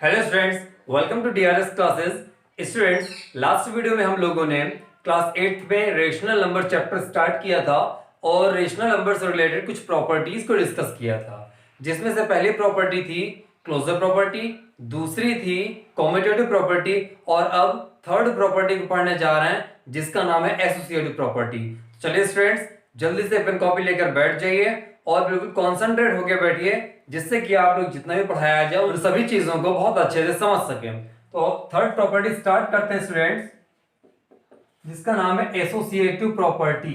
Hello students, welcome to DRS classes. Students, last video में हम लोगों ने क्लास 8 में रेशनल नंबर चैप्टर स्टार्ट किया था और रेशनल नंबर से रिलेटेड कुछ प्रॉपर्टीज को डिस्कस किया था, जिसमें से पहली प्रॉपर्टी थी क्लोजर प्रॉपर्टी, दूसरी थी कम्यूटेटिव प्रॉपर्टी और अब थर्ड प्रॉपर्टी को पढ़ने जा रहे हैं जिसका नाम है एसोसिएटिव प्रॉपर्टी। चलिए स्टूडेंट्स, जल्दी से पेन कॉपी लेकर बैठ जाइए और बिल्कुल कॉन्सेंट्रेट होकर बैठिए, जिससे कि आप लोग जितना भी पढ़ाया जाए उन सभी चीजों को बहुत अच्छे से समझ सकें। तो थर्ड प्रॉपर्टी स्टार्ट करते हैं स्टूडेंट्स, जिसका नाम है एसोसिएटिव प्रॉपर्टी।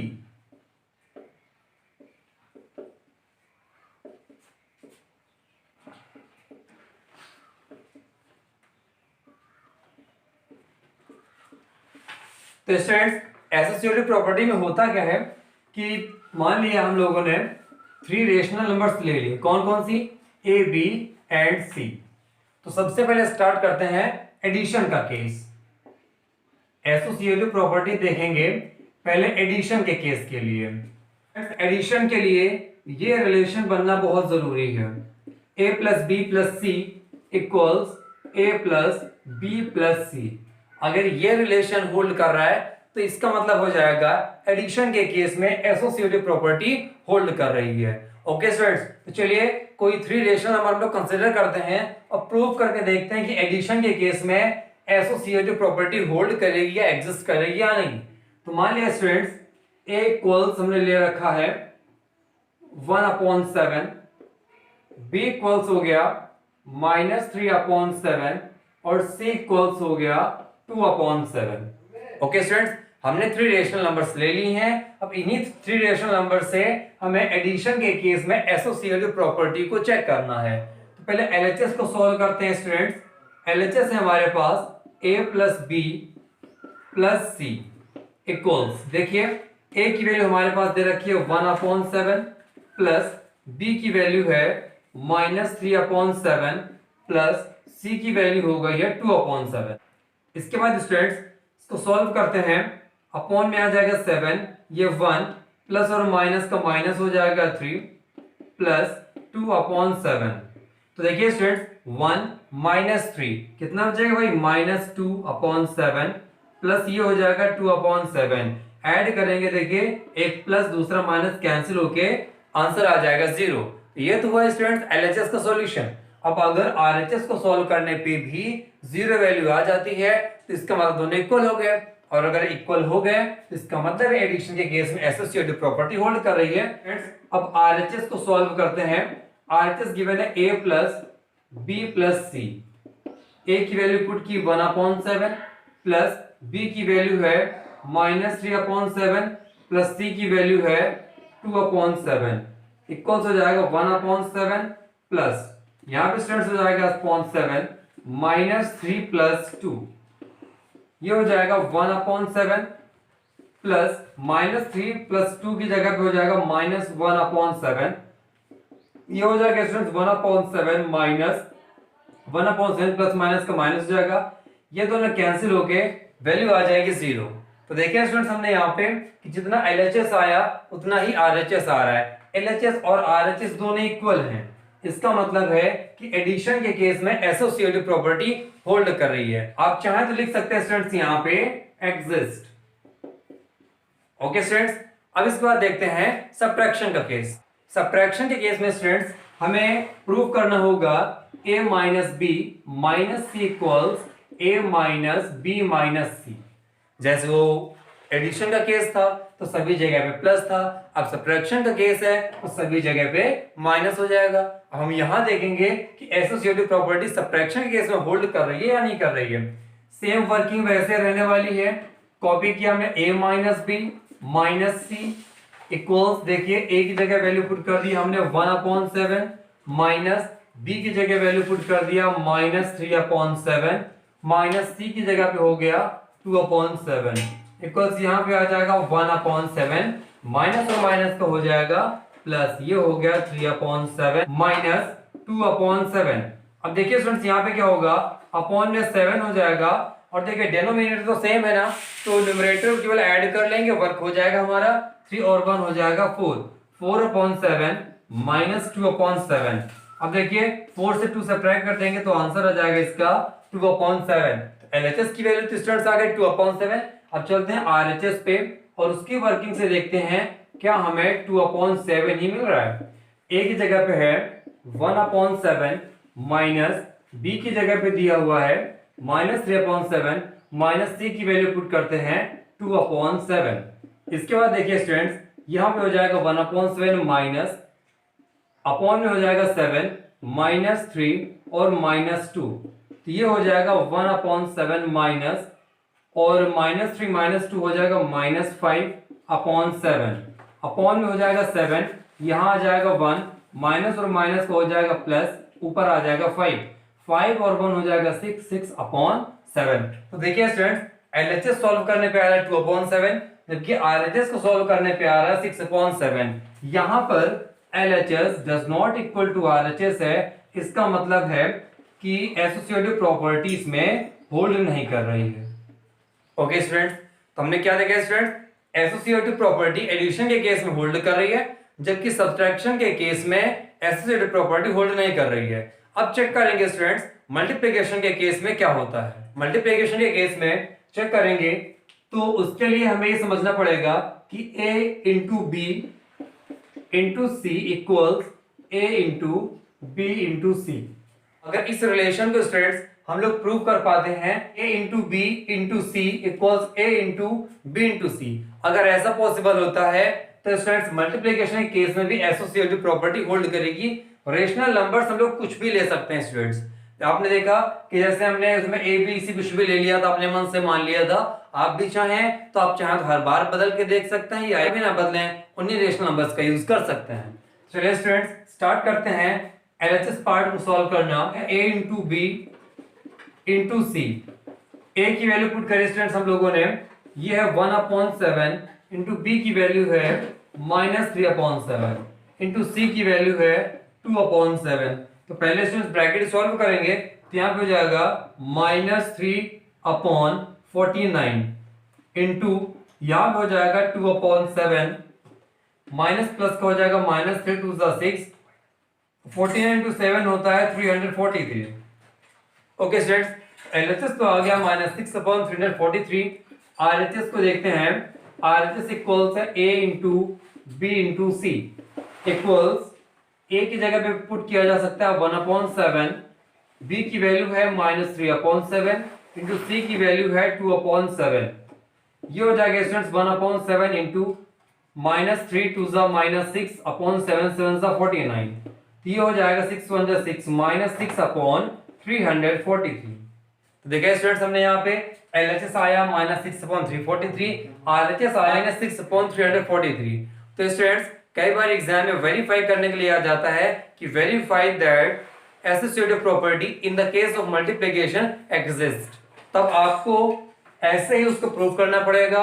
तो स्टूडेंट्स, एसोसिएटिव प्रॉपर्टी में होता क्या है कि मान लिया हम लोगों ने थ्री रेशनल नंबर्स ले लिए, कौन कौन सी, ए, बी एंड सी। तो सबसे पहले स्टार्ट करते हैं एडिशन का केस। एसोसिएटिव प्रॉपर्टी देखेंगे पहले एडिशन के केस के लिए। एडिशन के लिए ये रिलेशन बनना बहुत जरूरी है, ए plus B plus C equals a plus B plus सी। अगर ये रिलेशन होल्ड कर रहा है तो इसका मतलब हो जाएगा एडिशन के केस में एसोसिएटिव प्रॉपर्टी होल्ड कर रही है। ओके स्टूडेंट्स, तो चलिए कोई थ्री रेशनल नंबर हम लोग कंसीडर करते हैं और प्रूव करके देखते हैं कि एडिशन के केस में एसोसिएटिव प्रॉपर्टी होल्ड करेगी या एग्जिस्ट करेगी या नहीं। तो मान लिया स्टूडेंट्स, ए इक्वल्स हमने ले रखा है 1/7, बी इक्वल्स हो गया -3/7 और सी इक्वल्स हो गया 2/7। ओके स्टूडेंट्स, हमने थ्री रेशनल नंबर्स ले ली हैं। अब इन्हीं थ्री रेशनल नंबर से हमें एडिशन के केस में एसोसिएटिव प्रॉपर्टी को चेक करना है। तो पहले एलएचएस को सॉल्व करते हैं स्टूडेंट्स। एलएचएस है हमारे पास ए प्लस बी प्लस सी इक्वल्स, देखिए ए की वैल्यू हमारे पास दे रखी है 1/7 प्लस बी की वैल्यू है -3/7 प्लस सी की वैल्यू हो गई है 2/7। इसके बाद स्टूडेंट्स इसको सॉल्व करते हैं, अपॉन में आ जाएगा 7, ये 1 प्लस और माइनस का माइनस हो जाएगा 3 प्लस 2/7। तो देखिए स्टूडेंट्स 1 - 3 कितना हो जाएगा भाई, -2/7 प्लस ये हो जाएगा 2/7। ऐड करेंगे, देखिए एक प्लस दूसरा माइनस कैंसिल होके आंसर आ जाएगा 0। ये तो हुआ स्टूडेंट्स एलएचएस का सॉल्यूशन। अब अगर आरएचएस को सॉल्व करने पे भी 0 वैल्यू आ जाती है तो इसका मतलब दोनों इक्वल हो गए, और अगर इक्वल हो गए तो इसका मतलब एडिशन के केस में एसोसिएटिव प्रॉपर्टी होल्ड कर रही है। अब आरएचएस को सॉल्व करते हैं। आरएचएस गिवन है a प्लस बी प्लस सी। ए की वैल्यू पुट की 1/7 प्लस बी की वैल्यू है -3/7 प्लस सी की वैल्यू है 2/7 इक्वल्स हो जाएगा 1/7 प्लस यहां पे स्टूडेंट्स हो जाएगा 0.7 -3 प्लस 2, ये हो जाएगा 1/7 प्लस -3 प्लस 2 की जगह पे हो जाएगा -1/7। ये हो जाएगा स्टूडेंट्स 1/7 माइनस 1/7 प्लस माइनस का माइनस हो जाएगा, ये दोनों कैंसिल होके वैल्यू आ जाएगी 0। तो देखिए स्टूडेंट्स, हमने यहाँ पे कि जितना एलएचएस आया उतना ही आरएचएस आ रहा है। एलएचएस और आरएचएस दोनों इक्वल हैं, इसका मतलब है कि एडिशन के केस में एसोसिएटिव प्रॉपर्टी होल्ड कर रही है। आप चाहें तो लिख सकते हैं स्टूडेंट्स यहाँ पे एग्जिस्ट। ओके स्टूडेंट्स, अब इसके बाद देखते हैं सब्ट्रैक्शन का केस। सब्ट्रैक्शन के केस में स्टूडेंट्स हमें प्रूव करना होगा a minus B minus C equals a minus B minus C. जैसे वो एडिशन का केस था तो सभी जगह पे प्लस था, अब सब्ट्रैक्शन का केस है तो सभी जगह पे माइनस हो जाएगा। अब हम यहां देखेंगे कि एसोसिएटिव प्रॉपर्टी सब्ट्रैक्शन के केस में होल्ड कर रही है या नहीं कर रही है। सेम वर्किंग वैसे रहने वाली है। कॉपी किया हमने a minus B minus C equals, देखिए a की जगह वैल्यू पुट कर दी हमने 1/7 माइनस b की जगह वैल्यू पुट कर दिया -3/7 माइनस c की जगह पे हो गया 2/7 इक्वल्स यहाँ पे आ जाएगा 1/7 माइनस और माइनस का हो जाएगा प्लस, ये हो गया 3/7 माइनस 2/7। अब देखिए स्टूडेंट्स यहाँ पे क्या होगा, अपॉन में 7 हो जाएगा और देखिए डेनोमिनेटर तो सेम है ना, तो न्यूमरेटर केवल ऐड कर लेंगे, वर्क हो जाएगा हमारा 3 और 1 हो जाएगा 4 4/7 -2/7 अब देखिए 4 से 2 सब्ट्रैक्ट कर देंगे तो आंसर आ जाएगा इसका 2/7। LHS की वैल्यू तो स्टूडेंट्स आ गई 2/7। अब चलते हैं RHS पे और उसकी वर्किंग से देखते हैं क्या हमें 2/7 ही मिल रहा है। A की जगह पे है 1/7 माइनस B की जगह पे दिया हुआ है -3/7 माइनस C की वैल्यू पुट करते हैं 2/7। इसके बाद देखिए स्टूडेंट्स यहां पे हो जाएगा 1/7 माइनस अपॉन में हो जाएगा 7 -3 और -2, तो ये हो जाएगा 1/7 माइनस और -3 -2 हो जाएगा -5/7 अपॉन में हो जाएगा 7, यहां आ जाएगा 1 माइनस और माइनस को हो जाएगा प्लस, ऊपर आ जाएगा 5 और 1 हो जाएगा 6/7। तो देखिए स्टूडेंट्स LHS सॉल्व करने पे आ रहा है 2/7 जबकि RHS को सॉल्व करने पे आ रहा है 6/7। यहां पर LHS does not equal to RHS है, इसका मतलब है कि एसोसिएटिव प्रॉपर्टीज में होल्ड नहीं कर रही है। ओके स्टूडेंट्स, तो हमने क्या देखा स्टूडेंट्स, एसोसिएटिव प्रॉपर्टी एडिशन के केस में होल्ड कर रही है जबकि सब्ट्रैक्शन के केस में एसोसिएटिव प्रॉपर्टी होल्ड नहीं कर रही है। अब चेक करेंगे स्टूडेंट्स मल्टीप्लिकेशन के केस में क्या होता है। मल्टीप्लिकेशन के केस में चेक करेंगे तो उसके लिए हमें ये समझना पड़ेगा कि a into B into C equals a into B into C. अगर इस रिलेशन को स्टूडेंट्स हम लोग प्रूव कर पाते हैं a into B into C equals a into B into C, अगर ऐसा पॉसिबल होता है तो स्टूडेंट्स मल्टीप्लिकेशन के केस में भी एसोसिएटिव प्रॉपर्टी होल्ड करेगी। रेशनल नंबर्स हम लोग कुछ भी ले सकते हैं स्टूडेंट्स। आपने देखा कि जैसे हमने उसमें ए बी सी कुछ भी ले लिया था, अपने मन से मान लिया था, आप भी चाहें तो आप चाहें तो हर बार बदल के देख सकते हैं या भी ना बदलें उन्हीं रेशनल नंबर्स का यूज कर सकते हैं। चलिए स्टूडेंट्स स्टार्ट करते हैं LHS पार्ट को सॉल्व करना। a इंटू बी इंटू सी, ए की वैल्यू पुट करें स्टूडेंट्स हम लोगों ने, ये है 1/7 इंटू बी की वैल्यू है -3/7 इंटू सी की वैल्यू है 2/7। तो पहले स्टूडेंट्स ब्रैकेट सॉल्व करेंगे तो यहाँ पे हो जाएगा -3/49 इंटू यहाँ पे हो जाएगा 2/7 माइनस प्लस का हो जाएगा -3 2 6, 49 इंटू 7 होता है 343। ओके स्टूडेंट्स LHS तो आ गया -6/343। RHS को देखते हैं, RHS इक्वल्स है a into B into C equals a की जगह पे पुट किया जा सकता है 1/7, b की वैल्यू है -3/7 इंटू सी की वैल्यू है 2/7। ये हो जाएगा स्टूडेंट्स 1/7 इंटू -3 2 6/7 7 49, ये हो जाएगा 6 1 6 -6/343। तो देखिए स्टूडेंट्स हमने यहाँ पे LHS आया -6/343, RHS आया -6/343। तो स्टूडेंट्स कई बार एग्जाम में वेरीफाई करने के लिए आ जाता है कि verify that associative property in the case of multiplication exist, तब आपको ऐसे ही उसको प्रूव करना पड़ेगा।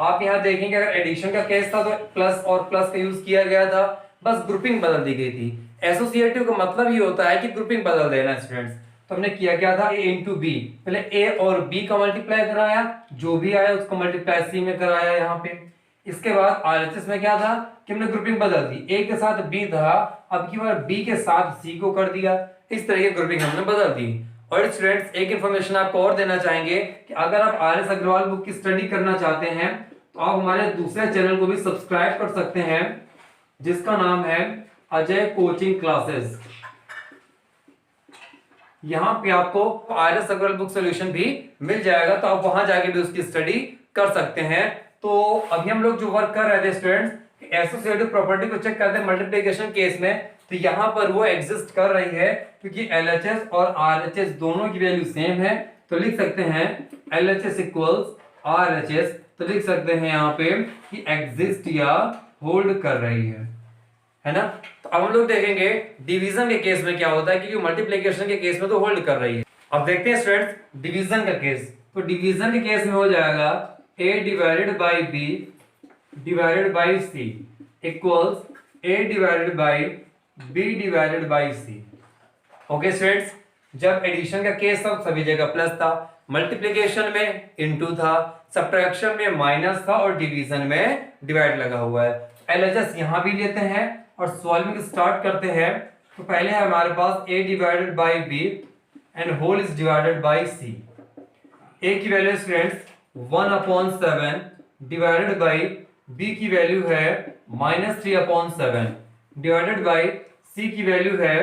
आप यहाँ देखेंगे अगर एडिशन का केस था तो प्लस और प्लस का यूज किया गया था, बस ग्रुपिंग बदल दी गई थी। एसोसिएटिव का मतलब ही होता है कि ग्रुपिंग बदल देना स्टूडेंट्स। तो हमने किया क्या था, a इंटू बी, पहले a और b का मल्टीप्लाई कराया, जो भी आया उसको मल्टीप्लाई c में कराया यहाँ पे। इसके बाद RHS में क्या था कि हमने ग्रुपिंग बदल दी, a के साथ b था, अब की बार b के साथ c को कर दिया, इस तरह की ग्रुपिंग हमने बदल दी। और स्टूडेंट्स एक इन्फॉर्मेशन आपको और देना चाहेंगे कि अगर आप RS अग्रवाल बुक की स्टडी करना चाहते हैं तो आप हमारे दूसरे चैनल को भी सब्सक्राइब कर सकते हैं जिसका नाम है अजय कोचिंग क्लासेस। यहाँ पे आपको RS अग्रवाल बुक सॉल्यूशन भी मिल जाएगा, तो आप वहां जाके भी उसकी स्टडी कर सकते हैं। तो अभी हम लोग जो वर्क कर रहे थे स्टूडेंट्स, एसोसिएटिव प्रॉपर्टी को चेक करते हैं मल्टीप्लिकेशन केस में, तो यहाँ पर वो एग्जिस्ट कर रही है क्योंकि LHS और RHS दोनों की वैल्यू सेम है। तो लिख सकते हैं LHS इक्वल्स RHS, तो लिख सकते हैं यहाँ पे कि एग्जिस्ट या होल्ड कर रही है ना। तो अब हम लोग देखेंगे डिवीजन के केस में क्या होता है, क्योंकि मल्टीप्लिकेशन के केस में तो होल्ड कर रही है। अब देखते हैं स्टूडेंट्स डिवीजन का केस। तो डिवीजन के केस में हो जाएगा a divided by b divided by c equals a divided by b divided by c। Okay students, जब एडिशन का केस था सभी जगह प्लस था, मल्टीप्लिकेशन में इनटू था, सब्ट्रैक्शन में माइनस था और डिवीजन में डिवाइड लगा हुआ है। LHS यहां भी लेते हैं और सॉल्विंग स्टार्ट करते हैं। तो पहले है हमारे पास a divided by b and whole is divided by c। a की value students 1/7 divided by b की वैल्यू है -3/7 डिवाइडेड बाई c की वैल्यू है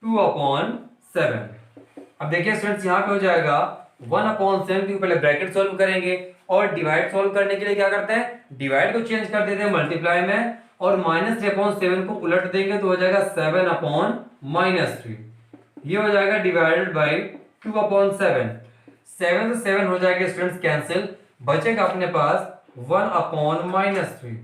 2/7। अब देखिए स्टूडेंट्स यहाँ पे हो जाएगा 1/7 की पहले ब्रैकेट सॉल्व करेंगे और डिवाइड सॉल्व करने के लिए क्या करते हैं, डिवाइड को चेंज कर देते हैं मल्टीप्लाई में और -3/7 को उलट देंगे तो हो जाएगा 7/-3। ये हो जाएगा डिवाइडेड बाई 2/7। 7 से 7 हो जाएगा स्टूडेंट्स कैंसिल, बचेगा अपने पास 1/-3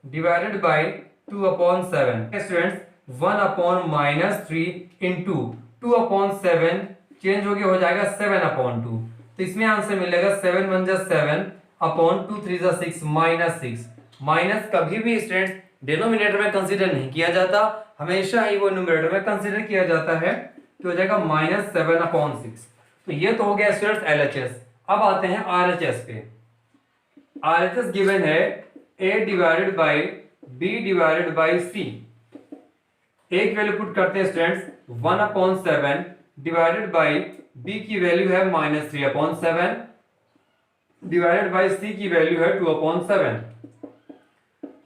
divided by 2/7। Students 1/-3 into 2/7 change हो गया, हो जाएगा 7/2। तो इसमें आंसर मिलेगा 7 1 जा 7 अपॉन 2 3 जा 6 -6। माइनस कभी भी स्टूडेंट्स डिनोमिनेटर में कंसीडर नहीं किया जाता, हमेशा ही वो न्यूमरेटर में कंसीडर किया जाता है। तो हो जाएगा -7/6। तो ये तो हो गया स्टूडेंट्स एलएचएस। अब आते हैं आरएचएस पे। आरएचएस गिवन है a divided by b divided by c। एक वैल्यू पुट करते हैं स्टूडेंट्स 1/7 डिवाइडेड बाई b की वैल्यू है -3/7 डिवाइडेड बाई c की वैल्यू है 2/7।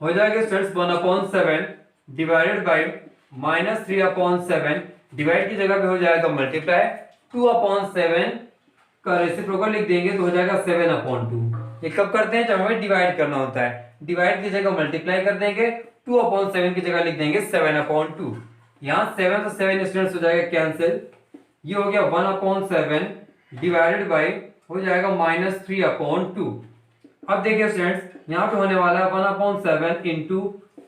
हो जाएगा स्टूडेंट्स 1/7 डिवाइडेड बाई -3/7 डिवाइड की जगह पे हो जाएगा मल्टीप्लाई, 2/7 का रेसिप्रोकल लिख देंगे तो हो जाएगा 7/2। ये कब करते हैं, जब हमें डिवाइड करना होता है, डिवाइड की जगह मल्टीप्लाई कर देंगे, 2/7 की जगह लिख देंगे 7/2। यहाँ 7 से 7 स्टूडेंट्स हो जाएगा कैंसिल, ये हो गया 1/7 डिवाइडेड बाई हो जाएगा -3/2। अब देखिए स्टूडेंट्स यहाँ पे होने वाला है 1/7 इंटू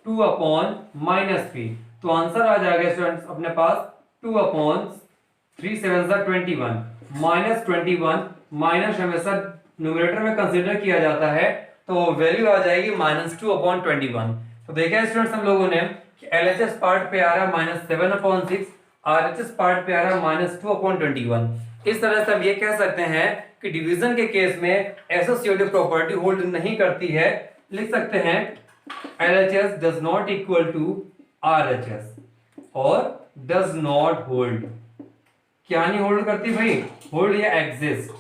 2/-3, तो आंसर आ जाएगा स्टूडेंट्स अपने पास 2/3 7 21 -21 माइनस हमेशा न्यूमरेटर में कंसीडर किया जाता है, तो वैल्यू आ जाएगी -2/21। तो देखा स्टूडेंट्स हम लोगों ने कि एलएचएस पार्ट पे आ रहा है -7/6, आरएचएस पार्ट पे आ रहा है -2/21। इस तरह से हम ये कह सकते हैं कि डिवीजन के केस में एसोसिएटिव प्रॉपर्टी होल्ड नहीं करती है। लिख सकते हैं LHS does not equal to RHS और डज नॉट होल्ड। क्या नहीं होल्ड करती भाई, होल्ड या एग्जिस्ट।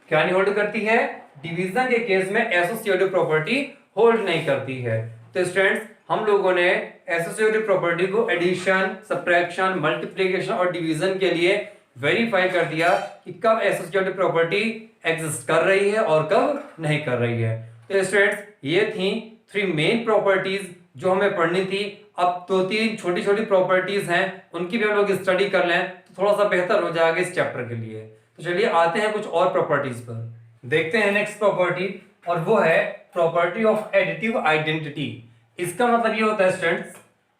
क्या नहीं होल्ड करती है, डिवीजन के केस में एसोसिएटिव प्रॉपर्टी होल्ड नहीं करती है। तो स्टूडेंट्स हम लोगों ने एसोसिएटिव प्रॉपर्टी को एडिशन, सब्ट्रैक्शन, मल्टीप्लिकेशन और डिवीजन के लिए वेरीफाई कर दिया कि कब एसोसिएटिव प्रॉपर्टी एग्जिस्ट कर रही है और कब नहीं कर रही है। तो स्टूडेंट्स ये थी 3 मेन प्रॉपर्टीज जो हमें पढ़नी थी। अब 2-3 छोटी छोटी प्रॉपर्टीज हैं, उनकी भी हम लोग स्टडी कर लें तो थोड़ा सा बेहतर हो जाएगा इस चैप्टर के लिए। तो चलिए आते हैं कुछ और प्रॉपर्टीज पर, देखते हैं नेक्स्ट प्रॉपर्टी, और वो है प्रॉपर्टी ऑफ एडिटिव आइडेंटिटी। इसका मतलब ये होता है स्टूडेंट्स,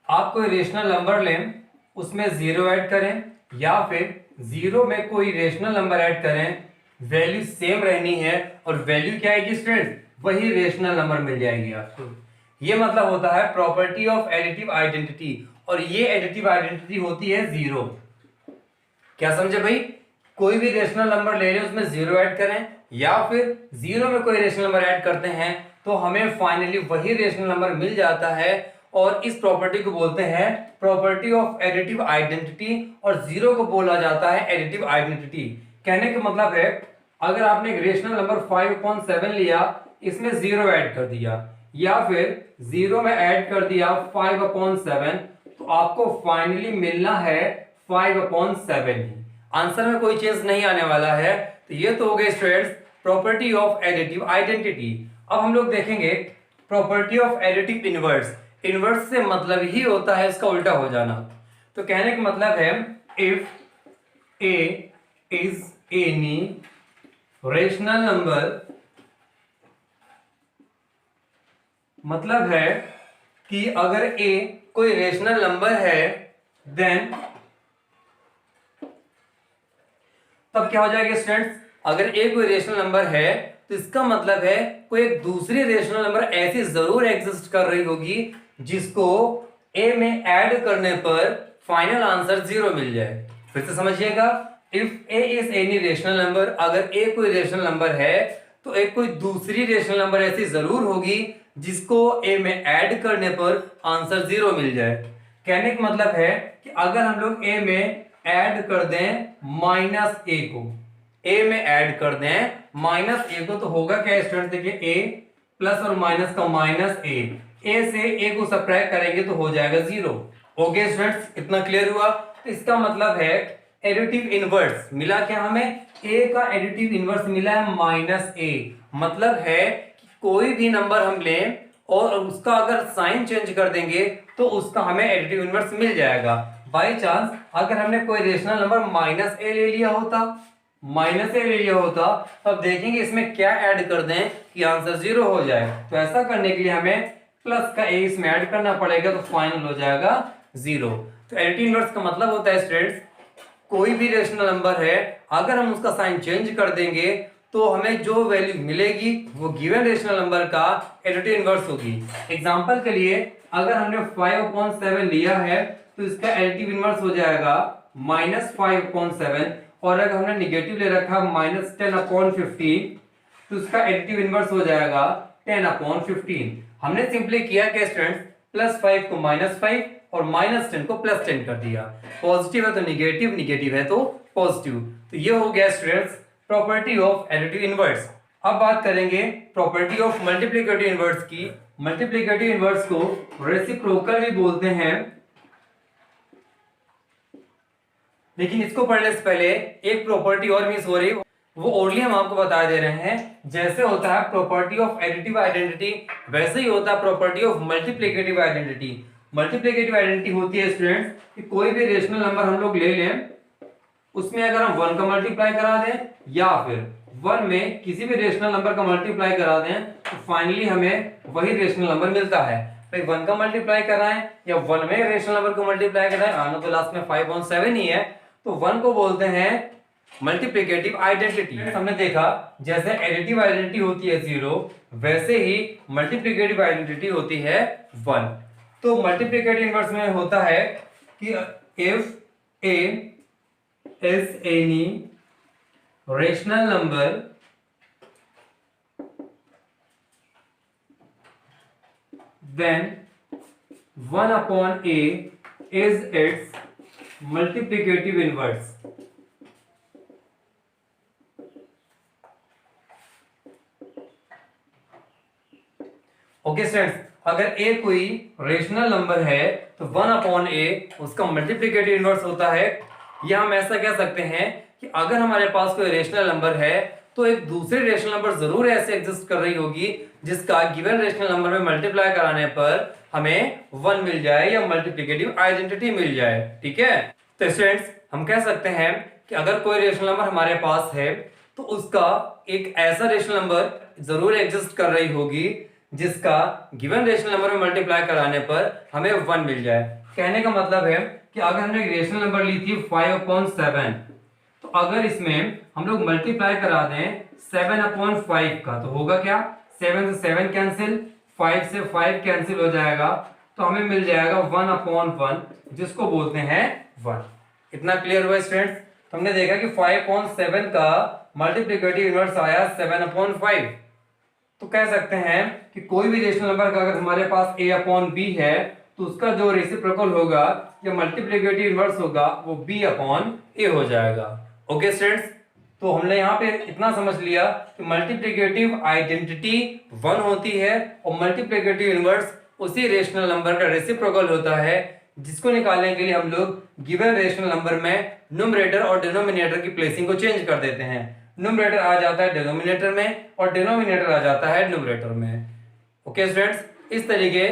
आप कोई रेशनल नंबर लें, उसमें 0 ऐड करें या फिर 0 में कोई रेशनल नंबर ऐड करें, वैल्यू सेम रहनी है और वैल्यू क्या आएगी स्टूडेंट्स, वही रेशनल नंबर मिल जाएगी आपको। ये मतलब होता है प्रॉपर्टी ऑफ एडिटिव आइडेंटिटी, और ये एडिटिव आइडेंटिटी होती है 0। क्या समझे भाई, कोई भी रेशनल नंबर ले लें उसमें 0 ऐड करें या फिर 0 में कोई रेशनल नंबर ऐड करते हैं तो हमें फाइनली वही रेशनल नंबर मिल जाता है, और इस प्रॉपर्टी को बोलते हैं प्रॉपर्टी ऑफ एडिटिव आइडेंटिटी, और 0 को बोला जाता है एडिटिव आइडेंटिटी। कहने का मतलब है अगर आपने एक रेशनल नंबर 5/7 लिया, इसमें 0 ऐड कर दिया या फिर 0 में ऐड कर दिया 5/7, तो आपको फाइनली मिलना है 5/7 ही, आंसर में कोई चेंज नहीं आने वाला है। तो ये तो हो गए students property of additive identity. अब हम लोग देखेंगे property of additive inverse. Inverse से मतलब ही होता है इसका उल्टा हो जाना। तो कहने का मतलब है if A is any rational number, मतलब है कि अगर ए कोई रेशनल नंबर है देन, तब क्या हो जाएगा स्टूडेंट्स, अगर ए कोई रेशनल नंबर है तो इसका मतलब है कोई एक दूसरी रेशनल नंबर ऐसी जरूर एग्जिस्ट कर रही होगी जिसको ए में ऐड करने पर फाइनल आंसर 0 मिल जाए। फिर से समझिएगा, if A is any rational number, अगर ए कोई रेशनल नंबर है तो एक कोई दूसरी रेशनल नंबर ऐसी जरूर होगी जिसको ए में ऐड करने पर आंसर 0 मिल जाए। कहने का मतलब है कि अगर हम लोग ए में ऐड कर दें माइनस ए को, ए में ऐड कर दें माइनस ए को, तो होगा क्या स्टूडेंट, देखिए ए प्लस और माइनस का माइनस ए से ए को सब्ट्रैक्ट करेंगे तो हो जाएगा 0। ओके स्टूडेंट्स, इतना क्लियर हुआ। तो इसका मतलब है एडिटिव इनवर्स मिला क्या हमें, ए का एडिटिव इनवर्स मिला है माइनस ए। मतलब है कि कोई भी नंबर हम लें और उसका अगर साइन चेंज कर देंगे तो उसका हमें एडिटिव इनवर्स मिल जाएगा। बाई चांस अगर हमने कोई रेशनल नंबर माइनस ए ले लिया होता, तब देखेंगे इसमें क्या ऐड कर दें कि आंसर 0 हो जाए। तो ऐसा करने के लिए हमें प्लस का ए इसमें ऐड करना पड़ेगा, तो फाइनल हो जाएगा 0। तो एडिटिव इनवर्स का मतलब होता है स्टूडेंट्स, कोई भी रेशनल नंबर है अगर हम उसका साइन चेंज कर देंगे तो हमें जो वैल्यू मिलेगी वो गिवन रेशनल नंबर का एडिटिव इनवर्स होगी। एग्जांपल के लिए अगर हमने 5/7 लिया है तो इसका एडिटिव इनवर्स हो जाएगा -5/7, और अगर हमने निगेटिव ले रखा -10/15 तो इसका एडिटिव इनवर्स हो जाएगा 10/15। हमने सिंपली किया क्या स्टूडेंट्स, +5 को -5 और -10 को +10 कर दिया। पॉजिटिव है तो निगेटिव, निगेटिव है तो पॉजिटिव। तो ये हो गया students property of additive inverse. अब बात करेंगे प्रॉपर्टी ऑफ मल्टीप्लिकेटिव इनवर्स की। मल्टीप्लिकेटिव इनवर्स को रेसिप्रोकल भी बोलते हैं, लेकिन इसको पढ़ने से पहले एक प्रॉपर्टी और मिस हो रही, वो ओनली हम आपको बता दे रहे हैं। जैसे होता है प्रॉपर्टी ऑफ एडिटिव आइडेंटिटी, वैसे ही होता है property of multiplicative identity. Multiplicative identity होती है स्टूडेंट्स कि कोई भी रेशनल नंबर हम लोग ले लें, उसमें अगर हम 1 का मल्टीप्लाई करा दें या फिर 1 में किसी भी रेशनल नंबर का मल्टीप्लाई करा दें तो फाइनली हमें वही रेशनल नंबर मिलता है। भाई 1 का मल्टीप्लाई कराएं या 1 में रेशनल नंबर को मल्टीप्लाई कराएं, आना तो लास्ट में 5/7 ही है, तो 1 को बोलते हैं मल्टीप्लिकेटिव आइडेंटिटी। हमने देखा जैसे एडिटिव आइडेंटिटी होती है 0, वैसे ही मल्टीप्लिकेटिव आइडेंटिटी होती है 1। तो मल्टीप्लिकेटिव इनवर्स में होता है कि if A is any rational number then 1/a is its multiplicative inverse। Okay students, अगर a कोई रेशनल नंबर है तो 1/a उसका मल्टीप्लिकेटिव इनवर्स होता है। या हम ऐसा कह सकते हैं कि अगर हमारे पास कोई रेशनल नंबर है तो एक दूसरी रेशनल नंबर जरूर ऐसे एग्जिस्ट कर रही होगी जिसका गिवन रेशनल नंबर में मल्टीप्लाई कराने पर हमें 1 मिल जाए या मल्टीप्लिकेटिव आइडेंटिटी मिल जाए। ठीक है, तो स्टूडेंट्स हम कह सकते हैं कि अगर कोई रेशनल नंबर हमारे पास है तो उसका एक ऐसा रेशनल नंबर जरूर एग्जिस्ट कर रही होगी जिसका गिवन रेशनल नंबर में मल्टीप्लाई कराने पर हमें 1 मिल जाए। कहने का मतलब है कि अगर हमने एक रेशनल नंबर ली थी 5/7, तो अगर इसमें हम लोग मल्टीप्लाई करा दें 7/5 का तो होगा क्या, 7 से 7 कैंसिल, 5 से 5 कैंसिल हो जाएगा, तो हमें मिल जाएगा 1/1 जिसको बोलते हैं 1। इतना क्लियर हुआ स्टूडेंट्स? तो हमने देखा कि 5/7 का मल्टीप्लिकेटिव इनवर्स आया 7/5। तो कह सकते हैं कि कोई भी रेशनल नंबर का अगर हमारे पास a/b है तो उसका जो रेसिप्रोकल होगा या मल्टीप्लिकेटिव इनवर्स होगा वो b/a हो जाएगा। ओके स्टूडेंट्स, तो हमने यहाँ पे इतना समझ लिया कि मल्टीप्लिकेटिव आइडेंटिटी 1 होती है और मल्टीप्लिकेटिव इनवर्स उसी रेशनल नंबर का रेसिप्रोकल होता है, जिसको निकालने के लिए हम लोग गिवन रेशनल नंबर में न्यूमरेटर और डिनोमिनेटर की प्लेसिंग को चेंज कर देते हैं। न्यूमरेटर आ जाता है डिनोमिनेटर में और डिनोमिनेटर आ जाता है न्यूमरेटर में। ओके स्टूडेंट्स, इस तरीके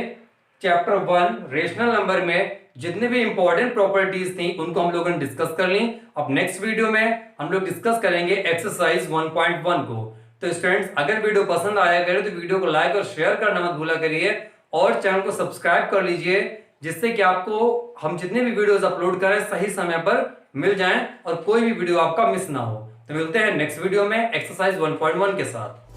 चैप्टर 1 रेशनल नंबर में जितने भी इंपॉर्टेंट प्रॉपर्टीज थी उनको हम लोगों ने डिस्कस कर ली। अब नेक्स्ट वीडियो में हम लोग डिस्कस करेंगे एक्सरसाइज 1.1 को। तो स्टूडेंट्स अगर वीडियो पसंद आया करे तो वीडियो को लाइक और शेयर करना मत भूला करिए और चैनल को सब्सक्राइब कर लीजिए, जिससे कि आपको हम जितने भी वीडियोस अपलोड करें सही समय पर मिल जाएं और कोई भी वीडियो आपका मिस ना हो। तो मिलते हैं नेक्स्ट वीडियो में एक्सरसाइज 1.1 के साथ।